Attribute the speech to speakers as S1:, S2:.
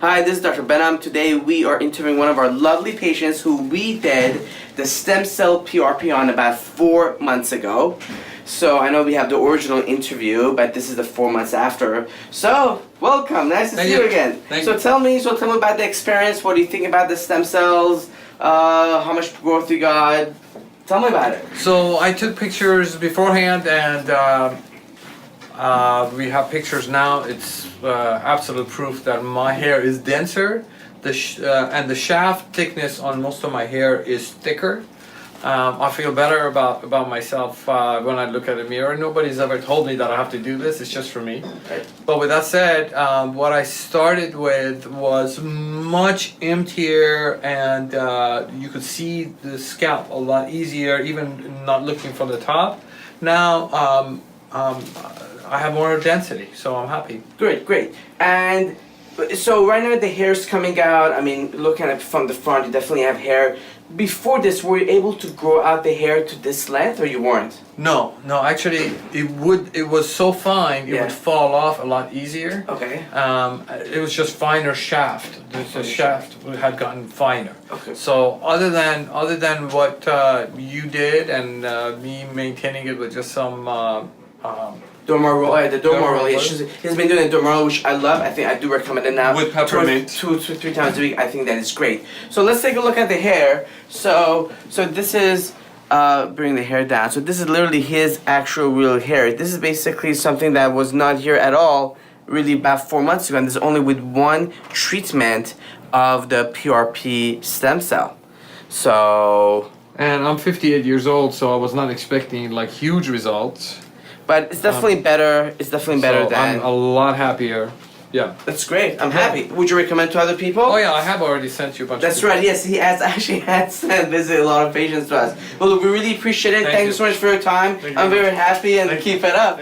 S1: Hi, this is Dr. Behnam. Today we are interviewing one of our lovely patients who we did the stem cell PRP on about 4 months ago. So I know we have the original interview, but this is the 4 months after. So welcome, nice to see you again. Tell me about the experience. What do you think about the stem cells? How much growth you got? Tell me about it.
S2: So I took pictures beforehand, and we have pictures now. It's absolute proof that my hair is denser, and the shaft thickness on most of my hair is thicker. I feel better about myself when I look at a mirror. Nobody's ever told me that I have to do this. It's just for me.
S1: Right.
S2: But with that said, what I started with was much emptier, and you could see the scalp a lot easier, even not looking from the top. Now I have more density, so I'm happy.
S1: Great. And so right now the hair's coming out. I mean, looking at it from the front, you definitely have hair. Before this, were you able to grow out the hair to this length, or you weren't?
S2: No, actually, it was so fine, it would fall off a lot easier.
S1: Okay.
S2: It was just finer shaft. The shaft had gotten finer.
S1: Okay.
S2: So other than what you did, and me maintaining it with just some
S1: the derma roll. He's been doing the derma roll, which I love. I think I do recommend it now.
S2: With peppermint.
S1: Two to three times a week. I think that is great. So let's take a look at the hair. So this is bring the hair down. So this is literally his actual real hair. This is basically something that was not here at all really about 4 months ago, and this is only with one treatment of the PRP stem cell. So.
S2: And I'm 58 years old, so I was not expecting like huge results.
S1: But it's definitely better. It's definitely better than.
S2: I'm a lot happier. Yeah.
S1: That's great. I'm happy. Would you recommend to other people?
S2: Oh yeah, I have already sent you a bunch.
S1: That's right. Yes, he has actually visited a lot of patients to us. Well, we really appreciate it. Thank you so much for your time. I'm very happy, and keep it up.